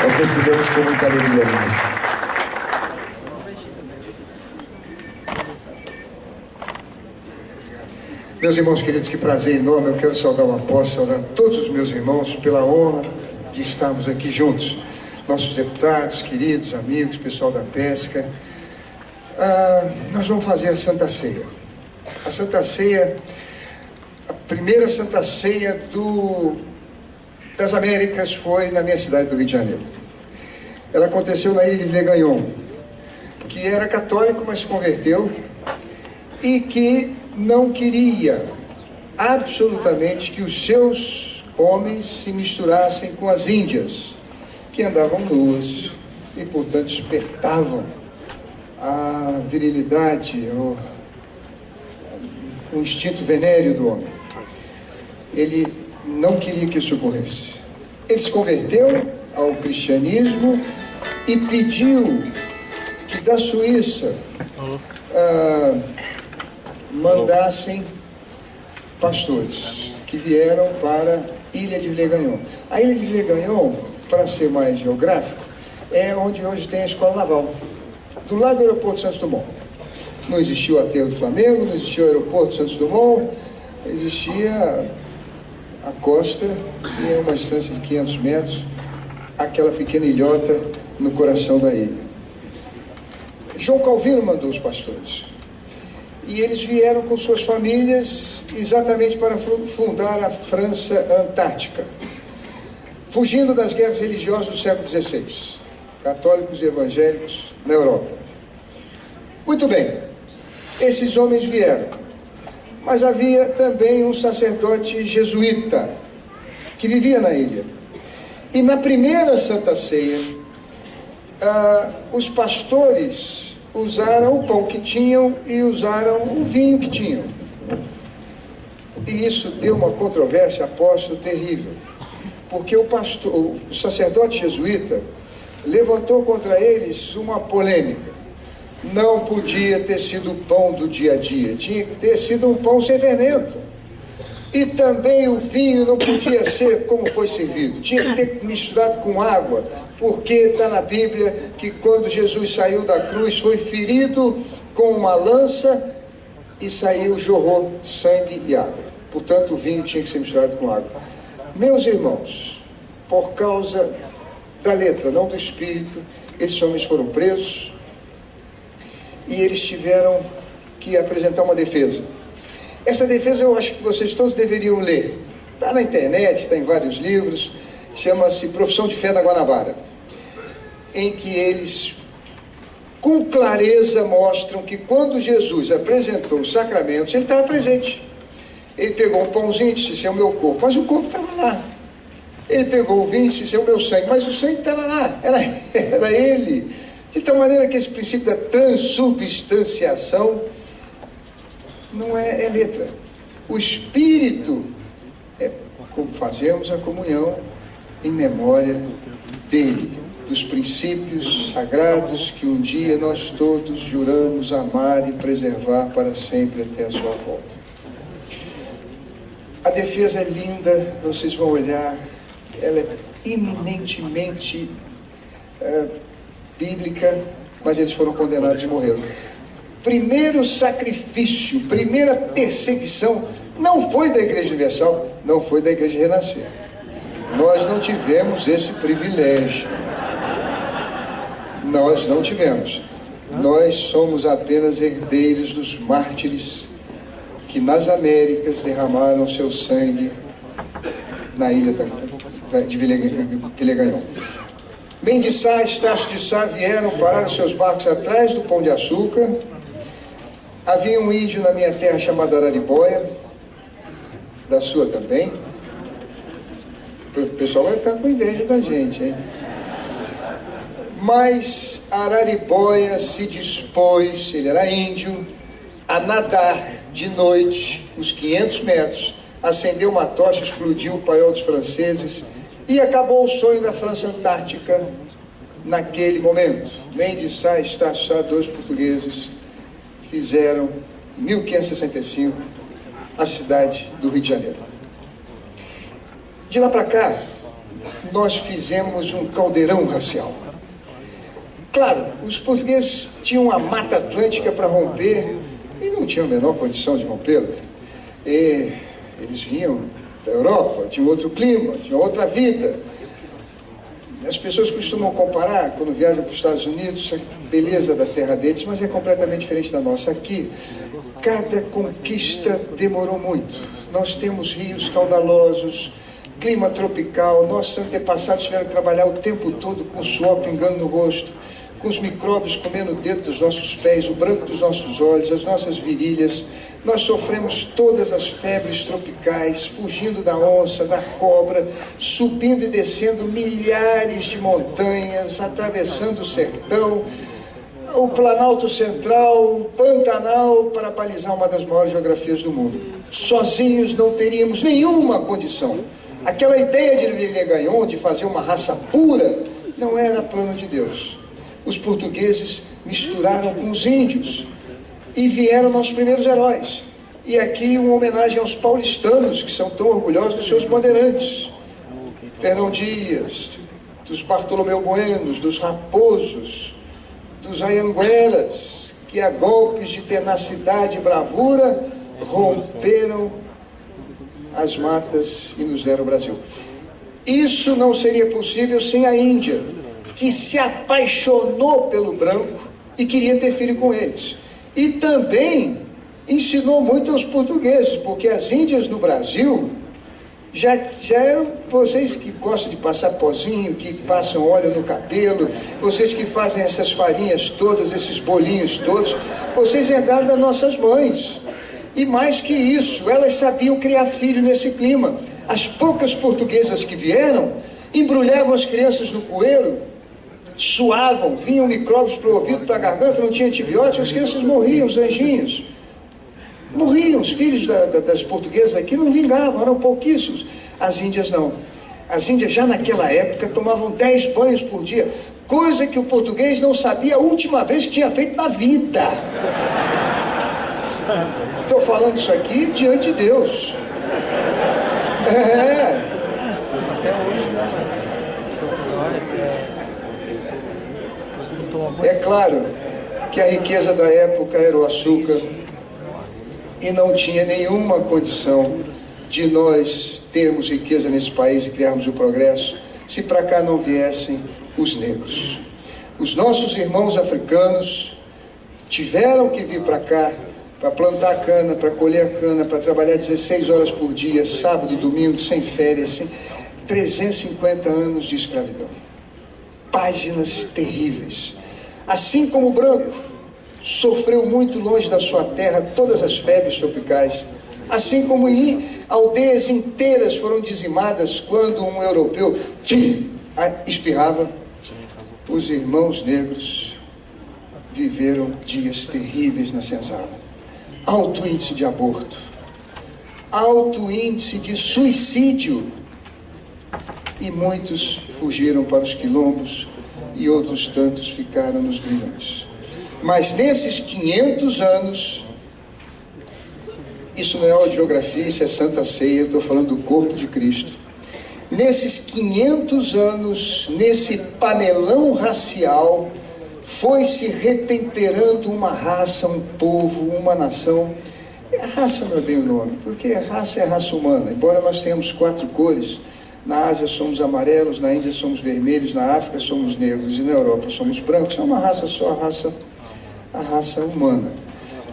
Nós recebemos com muita alegria, irmãos. Meus irmãos queridos, que prazer enorme. Eu quero saudar o apóstolo, saudar todos os meus irmãos pela honra de estarmos aqui juntos. Nossos deputados, queridos, amigos, pessoal da pesca. Nós vamos fazer a Santa Ceia. A Santa Ceia, a primeira Santa Ceia das Américas foi na minha cidade do Rio de Janeiro. Ela aconteceu na ilha de Villegaignon, que era católico, mas se converteu e que não queria absolutamente que os seus homens se misturassem com as índias, que andavam nuas e, portanto, despertavam a virilidade, o instinto venéreo do homem. Ele não queria que isso ocorresse. Ele se converteu ao cristianismo e pediu que da Suíça mandassem pastores que vieram para a ilha de Villegaignon. A ilha de Villegaignon, para ser mais geográfico, é onde hoje tem a Escola Naval, do lado do aeroporto Santos Dumont. Não existia o aterro do Flamengo, não existia o aeroporto Santos Dumont, existia a costa e a uma distância de 500 metros, aquela pequena ilhota no coração da ilha. João Calvino mandou os pastores. E eles vieram com suas famílias exatamente para fundar a França Antártica, fugindo das guerras religiosas do século XVI, católicos e evangélicos na Europa. Muito bem, esses homens vieram, mas havia também um sacerdote jesuíta que vivia na ilha. E na primeira Santa Ceia, os pastores usaram o pão que tinham e usaram o vinho que tinham. E isso deu uma controvérsia, apóstolo, terrível. Porque o sacerdote jesuíta levantou contra eles uma polêmica. Não podia ter sido o pão do dia a dia, tinha que ter sido um pão sem fermento. E também o vinho não podia ser como foi servido, tinha que ter misturado com água, porque está na Bíblia que quando Jesus saiu da cruz foi ferido com uma lança e jorrou sangue e água. Portanto, o vinho tinha que ser misturado com água. Meus irmãos, por causa da letra, não do espírito, esses homens foram presos e eles tiveram que apresentar uma defesa. Essa defesa eu acho que vocês todos deveriam ler. Está na internet, está em vários livros, chama-se Profissão de Fé da Guanabara, em que eles, com clareza, mostram que quando Jesus apresentou os sacramentos, ele estava presente. Ele pegou um pãozinho e disse, esse é o meu corpo, mas o corpo estava lá. Ele pegou o vinho e disse, esse é o meu sangue, mas o sangue estava lá, era ele. De tal maneira que esse princípio da transubstanciação não é letra. O Espírito é como fazemos a comunhão em memória dele, dos princípios sagrados que um dia nós todos juramos amar e preservar para sempre até a sua volta. A defesa é linda, vocês vão olhar, ela é eminentemente bíblica, mas eles foram condenados e morreram. Primeiro sacrifício, primeira perseguição, não foi da Igreja Universal, não foi da Igreja Renascer. Nós não tivemos esse privilégio. Nós não tivemos. Nós somos apenas herdeiros dos mártires que nas Américas derramaram seu sangue na ilha de Villegaignon. Mem de Sá, Estácio de Sá vieram, pararam seus barcos atrás do Pão de Açúcar. Havia um índio na minha terra chamado Araribóia, da sua também. O pessoal vai ficar com inveja da gente, hein? Mas Araribóia se dispôs, ele era índio, a nadar de noite, uns 500 metros, acendeu uma tocha, explodiu o paiol dos franceses e acabou o sonho da França Antártica naquele momento. Mem de Sá, Estácio de Sá, dois portugueses, fizeram, em 1565, a cidade do Rio de Janeiro. De lá para cá, nós fizemos um caldeirão racial. Claro, os portugueses tinham a Mata Atlântica para romper e não tinham a menor condição de rompê-la. Eles vinham da Europa, tinham outro clima, tinham outra vida. As pessoas costumam comparar, quando viajam para os Estados Unidos, a beleza da terra deles, mas é completamente diferente da nossa. Aqui, cada conquista demorou muito. Nós temos rios caudalosos, clima tropical, nossos antepassados tiveram que trabalhar o tempo todo com o suor pingando no rosto, com os micróbios comendo o dedo dos nossos pés, o branco dos nossos olhos, as nossas virilhas. Nós sofremos todas as febres tropicais, fugindo da onça, da cobra, subindo e descendo milhares de montanhas, atravessando o sertão, o Planalto Central, o Pantanal, para balizar uma das maiores geografias do mundo. Sozinhos não teríamos nenhuma condição. Aquela ideia de Villegagnon, de fazer uma raça pura, não era plano de Deus. Os portugueses misturaram com os índios e vieram nossos primeiros heróis. E aqui uma homenagem aos paulistanos, que são tão orgulhosos dos seus bandeirantes. Fernão Dias, dos Bartolomeu Buenos, dos Raposos, dos Anhangueras, que a golpes de tenacidade e bravura romperam as matas e nos deram o Brasil. Isso não seria possível sem a Índia, que se apaixonou pelo branco e queria ter filho com eles. E também ensinou muito aos portugueses, porque as índias no Brasil já eram, vocês que gostam de passar pozinho, que passam óleo no cabelo, vocês que fazem essas farinhas todas, esses bolinhos todos, vocês herdaram das nossas mães. E mais que isso, elas sabiam criar filho nesse clima. As poucas portuguesas que vieram, embrulhavam as crianças no cueiro, suavam, vinham micróbios para o ouvido, para a garganta, não tinha antibiótico, as crianças morriam, os anjinhos. Morriam, os filhos das portuguesas aqui não vingavam, eram pouquíssimos. As índias não. As índias já naquela época tomavam 10 banhos por dia, coisa que o português não sabia a última vez que tinha feito na vida. Estou falando isso aqui diante de Deus. É claro que a riqueza da época era o açúcar e não tinha nenhuma condição de nós termos riqueza nesse país e criarmos o progresso se para cá não viessem os negros. Os nossos irmãos africanos tiveram que vir para cá para plantar cana, para colher a cana, para trabalhar 16 horas por dia, sábado e domingo, sem férias, sem 350 anos de escravidão. Páginas terríveis. Assim como o branco sofreu muito longe da sua terra todas as febres tropicais, assim como aldeias inteiras foram dizimadas quando um europeu espirrava, os irmãos negros viveram dias terríveis na senzala. Alto índice de aborto, alto índice de suicídio, e muitos fugiram para os quilombos e outros tantos ficaram nos grilhões. Mas nesses 500 anos, isso não é audiografia, isso é Santa Ceia, eu estou falando do corpo de Cristo. Nesses 500 anos, nesse panelão racial, foi se retemperando uma raça, um povo, uma nação. Raça não é bem o nome, porque raça é raça humana, embora nós tenhamos 4 cores. Na Ásia somos amarelos, na Índia somos vermelhos, na África somos negros e na Europa somos brancos. É uma raça só, a raça humana.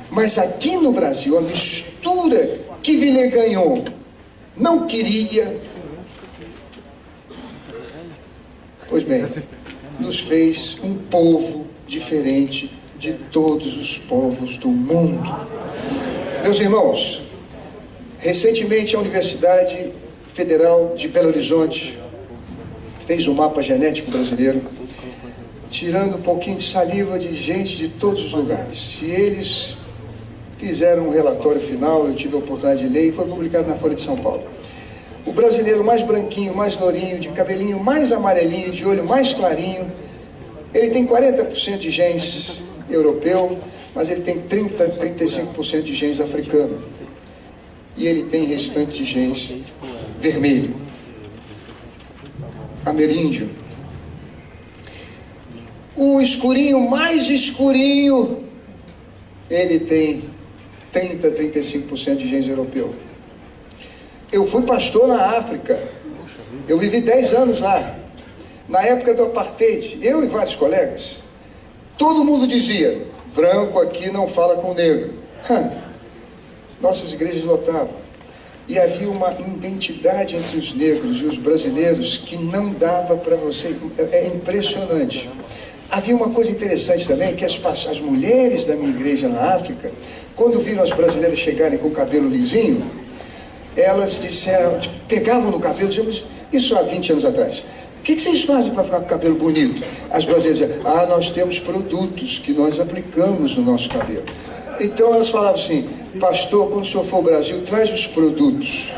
Mas aqui no Brasil, a mistura que Villegagnon não queria, pois bem, nos fez um povo diferente de todos os povos do mundo. Meus irmãos, recentemente a Universidade Federal de Belo Horizonte fez um mapa genético brasileiro, tirando um pouquinho de saliva de gente de todos os lugares. E eles fizeram um relatório final, eu tive a oportunidade de ler, e foi publicado na Folha de São Paulo. O brasileiro mais branquinho, mais lourinho, de cabelinho mais amarelinho, de olho mais clarinho, ele tem 40% de genes europeu, mas ele tem 35% de genes africano. E ele tem restante de genes vermelho. ameríndio. O escurinho mais escurinho, ele tem 30, 35% de genes europeu. Eu fui pastor na África. Eu vivi 10 anos lá. Na época do apartheid, eu e vários colegas, todo mundo dizia, branco aqui não fala com negro. Nossas igrejas lotavam. E havia uma identidade entre os negros e os brasileiros que não dava para você. É impressionante. Havia uma coisa interessante também, que as mulheres da minha igreja na África, quando viram as brasileiras chegarem com o cabelo lisinho, elas disseram, pegavam no cabelo, isso há 20 anos atrás. O que vocês fazem para ficar com o cabelo bonito? As brasileiras diziam, nós temos produtos que nós aplicamos no nosso cabelo. Então elas falavam assim, pastor, quando o senhor for ao Brasil, traz os produtos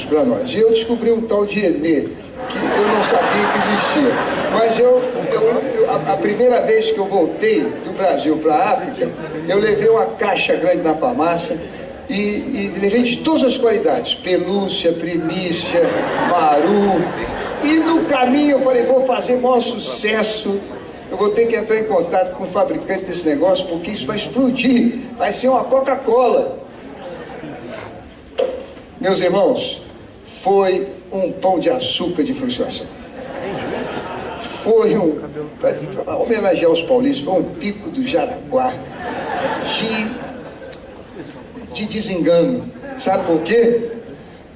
para nós. E eu descobri um tal de Enê, que eu não sabia que existia. Mas a primeira vez que eu voltei do Brasil para a África, eu levei uma caixa grande na farmácia e levei de todas as qualidades, pelúcia, primícia, maru. E no caminho eu falei, vou fazer maior sucesso. Eu vou ter que entrar em contato com o fabricante desse negócio, porque isso vai explodir. Vai ser uma Coca-Cola. Meus irmãos, foi um pão de açúcar de frustração. Foi para homenagear os paulistas, foi um pico do Jaraguá de desengano. Sabe por quê?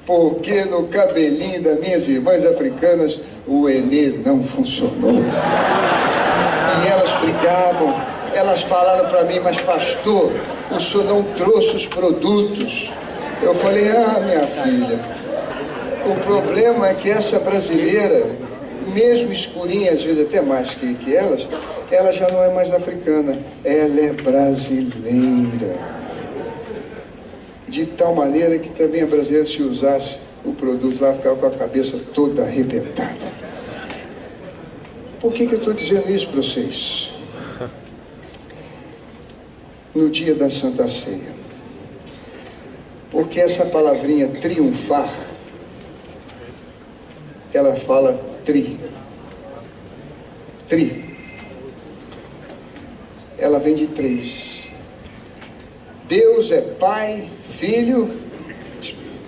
Porque no cabelinho das minhas irmãs africanas, o Enê não funcionou. E elas brigavam, elas falaram para mim, mas pastor, o senhor não trouxe os produtos. Eu falei, minha filha, o problema é que essa brasileira, mesmo escurinha, às vezes até mais que elas, ela já não é mais africana, ela é brasileira. De tal maneira que também a brasileira, se usasse o produto lá, ficava com a cabeça toda arrebentada. Por que eu estou dizendo isso para vocês? No dia da Santa Ceia. Porque essa palavrinha triunfar, ela fala tri. Ela vem de 3. Deus é Pai, Filho,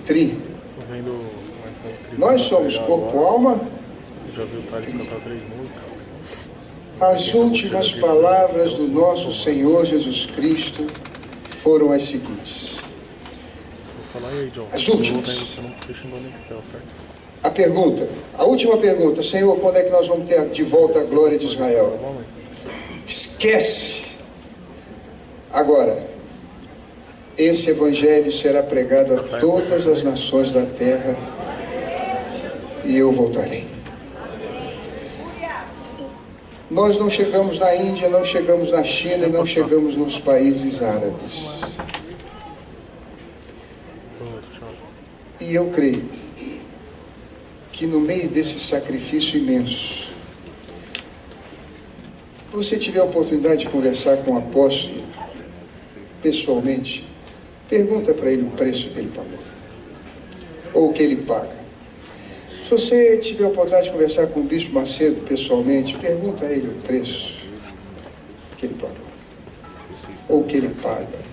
tri. Nós somos corpo, alma. Já viu o Thales cantar 3 músicas? As últimas palavras do nosso Senhor Jesus Cristo foram as seguintes. Fala aí, John. As últimas. A última pergunta, Senhor, quando é que nós vamos ter de volta a glória de Israel? Esquece. Agora, esse evangelho será pregado a todas as nações da terra e eu voltarei. Nós não chegamos na Índia, não chegamos na China e não chegamos nos países árabes. E eu creio que no meio desse sacrifício imenso, você tiver a oportunidade de conversar com o apóstolo pessoalmente, pergunta para ele o preço que ele pagou, ou o que ele paga. Se você tiver a oportunidade de conversar com o Bispo Macedo pessoalmente, pergunta a ele o preço que ele pagou, ou o que ele paga.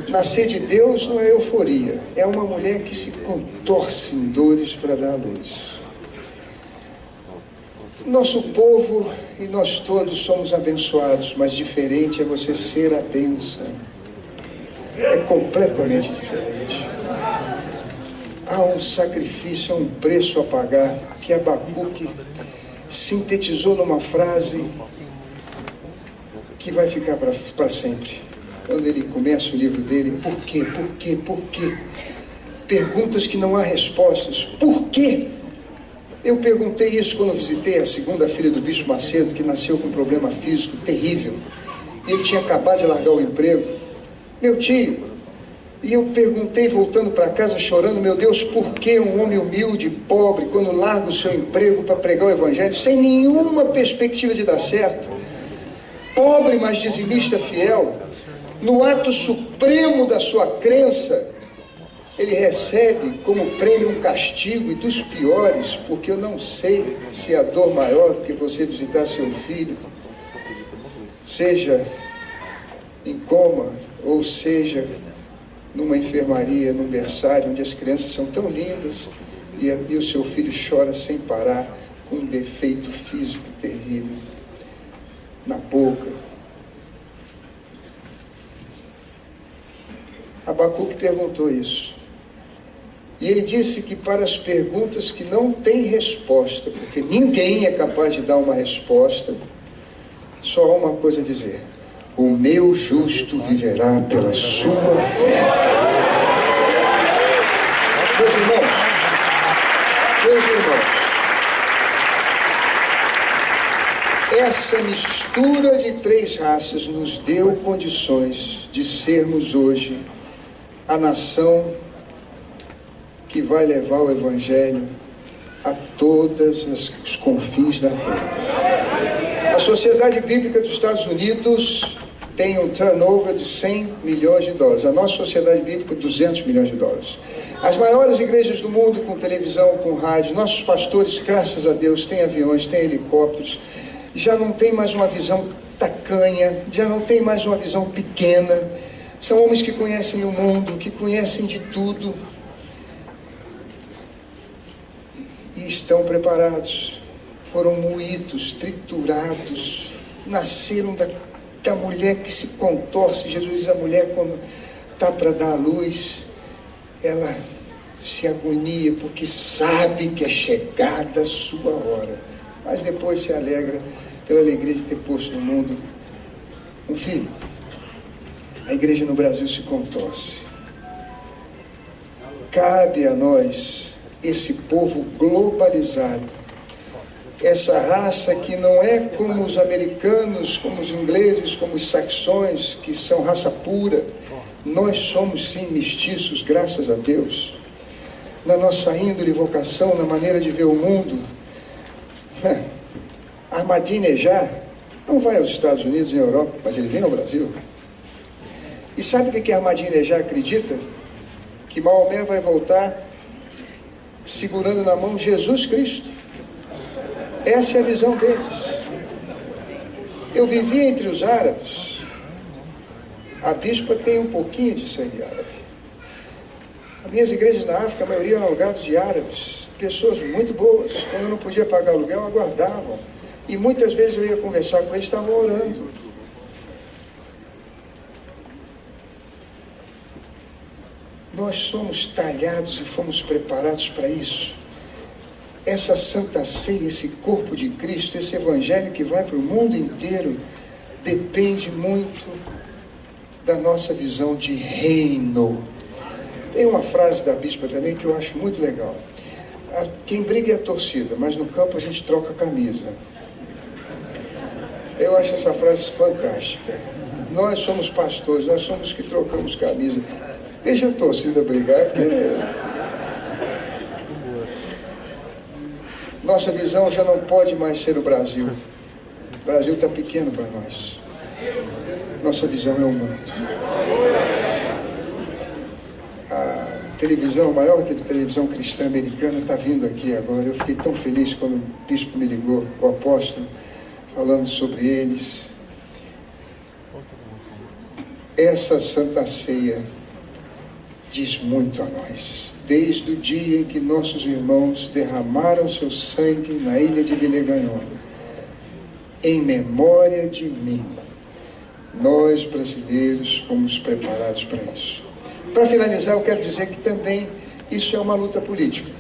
Nascer de Deus não é euforia, é uma mulher que se contorce em dores para dar a luz. Nosso povo e nós todos somos abençoados, mas diferente é você ser a bênção. É completamente diferente. Há um sacrifício, há um preço a pagar, que Abacuque sintetizou numa frase que vai ficar para sempre. Quando ele começa o livro dele, por quê? Por quê? Por quê? Perguntas que não há respostas. Por quê? Eu perguntei isso quando visitei a segunda filha do Bispo Macedo, que nasceu com um problema físico terrível. Ele tinha acabado de largar o emprego. Meu tio, e eu perguntei, voltando para casa, chorando, meu Deus, por que um homem humilde, pobre, quando larga o seu emprego para pregar o Evangelho, sem nenhuma perspectiva de dar certo, pobre, mas dizimista fiel, no ato supremo da sua crença, ele recebe como prêmio um castigo, e dos piores, porque eu não sei se a dor maior do que você visitar seu filho, seja em coma, ou seja numa enfermaria, num berçário, onde as crianças são tão lindas, e o seu filho chora sem parar, com um defeito físico terrível, na boca. Abacuque perguntou isso. E ele disse que para as perguntas que não têm resposta, porque ninguém é capaz de dar uma resposta, só há uma coisa a dizer: o meu justo viverá pela sua fé. Meus irmãos, essa mistura de três raças nos deu condições de sermos hoje a nação que vai levar o Evangelho a todos os confins da terra. A Sociedade Bíblica dos Estados Unidos tem um turnover de 100 milhões de dólares. A nossa Sociedade Bíblica, 200 milhões de dólares. As maiores igrejas do mundo, com televisão, com rádio, nossos pastores, graças a Deus, têm aviões, têm helicópteros, já não tem mais uma visão tacanha, já não tem mais uma visão pequena. São homens que conhecem o mundo, que conhecem de tudo, e estão preparados. Foram moídos, triturados, nasceram da mulher que se contorce. Jesus diz: a mulher, quando está para dar à luz, ela se agonia, porque sabe que é chegada a sua hora, mas depois se alegra pela alegria de ter posto no mundo um filho. A igreja no Brasil se contorce. Cabe a nós, esse povo globalizado, essa raça que não é como os americanos, como os ingleses, como os saxões, que são raça pura. Nós somos sim mestiços, graças a Deus, na nossa índole e vocação, na maneira de ver o mundo. Ahmadinejad não vai aos Estados Unidos e à Europa, mas ele vem ao Brasil. E sabe o que Ahmadinejad acredita? Que Maomé vai voltar segurando na mão Jesus Cristo. Essa é a visão deles. Eu vivi entre os árabes. A bispa tem um pouquinho de sangue árabe. As minhas igrejas na África, a maioria eram lugares de árabes, pessoas muito boas. Quando eu não podia pagar aluguel, aguardavam. E muitas vezes eu ia conversar com eles, estavam orando. Nós somos talhados e fomos preparados para isso. Essa Santa Ceia, esse corpo de Cristo, esse Evangelho que vai para o mundo inteiro, depende muito da nossa visão de reino. Tem uma frase da bispa também que eu acho muito legal. Quem briga é a torcida, mas no campo a gente troca a camisa. Eu acho essa frase fantástica. Nós somos pastores, nós somos que trocamos camisa. Deixa a torcida brigar, porque nossa visão já não pode mais ser o Brasil. O Brasil está pequeno para nós. Nossa visão é o mundo. A televisão, a maior televisão cristã americana, está vindo aqui agora. Eu fiquei tão feliz quando o bispo me ligou, o apóstolo, falando sobre eles. Essa Santa Ceia diz muito a nós. Desde o dia em que nossos irmãos derramaram seu sangue na ilha de Villegagnon, em memória de mim, nós brasileiros fomos preparados para isso. Para finalizar, eu quero dizer que também isso é uma luta política.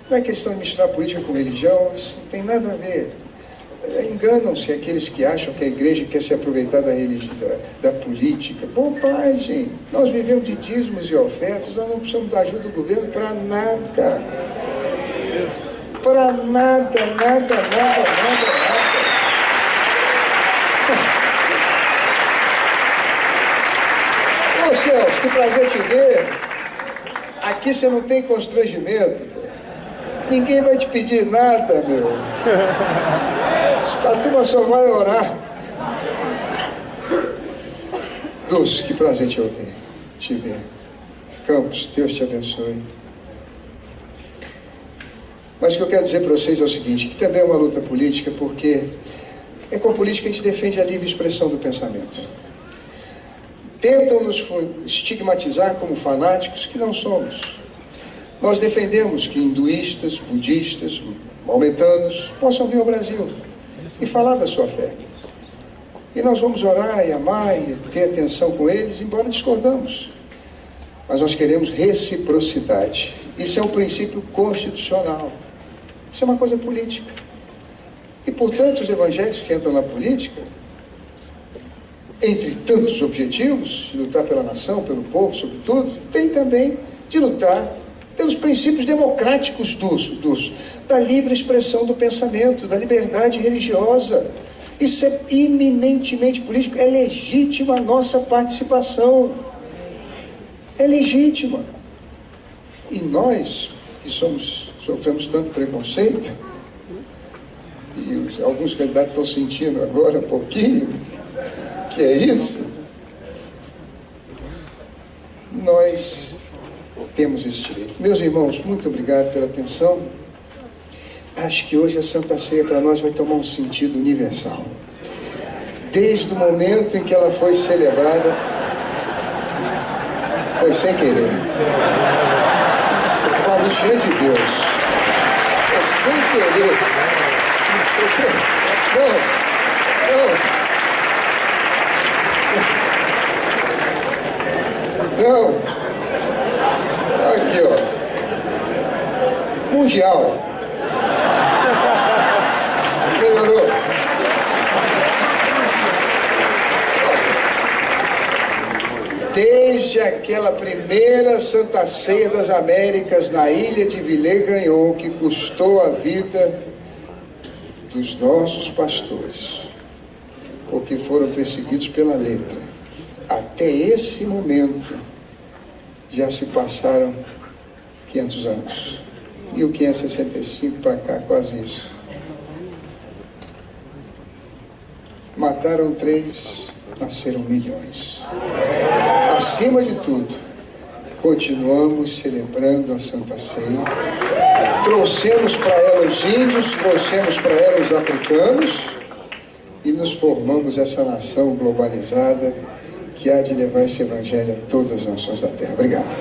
Não é questão de misturar política com religião, isso não tem nada a ver. Enganam-se aqueles que acham que a igreja quer se aproveitar da política. Bobagem! Nós vivemos de dízimos e ofertas, nós não precisamos da ajuda do governo para nada. Para nada, nada. Ô Celso, que prazer te ver. Aqui você não tem constrangimento. Ninguém vai te pedir nada, meu. A turma só vai orar. Dulce, que prazer te ouvir, te ver. Campos, Deus te abençoe. Mas o que eu quero dizer para vocês é o seguinte, que também é uma luta política, porque é com a política que a gente defende a livre expressão do pensamento. Tentam nos estigmatizar como fanáticos, que não somos. Nós defendemos que hinduístas, budistas, maometanos possam vir ao Brasil e falar da sua fé. E nós vamos orar e amar e ter atenção com eles, embora discordamos. Mas nós queremos reciprocidade. Isso é um princípio constitucional. Isso é uma coisa política. E, portanto, os evangélicos que entram na política, entre tantos objetivos, de lutar pela nação, pelo povo, sobretudo, tem também de lutar pelos princípios democráticos da livre expressão do pensamento, da liberdade religiosa. Isso é eminentemente político. É legítima a nossa participação. É legítima. E nós, que sofremos tanto preconceito, e alguns candidatos estão sentindo agora um pouquinho, que é isso, nós temos esse direito. Meus irmãos, muito obrigado pela atenção. Acho que hoje a Santa Ceia para nós vai tomar um sentido universal. Desde o momento em que ela foi celebrada, foi sem querer. Eu falo diante de Deus. Foi sem querer. Porque, não. Aqui, ó. Mundial. Melhorou. Desde aquela primeira Santa Ceia das Américas na ilha de Villers-Gagnon, que custou a vida dos nossos pastores, porque foram perseguidos pela letra, até esse momento já se passaram 500 anos. 1565 para cá, quase isso. Mataram 3, nasceram milhões. Acima de tudo, continuamos celebrando a Santa Ceia. Trouxemos para ela os índios, trouxemos para ela os africanos e nos formamos essa nação globalizada que há de levar esse evangelho a todas as nações da terra. Obrigado.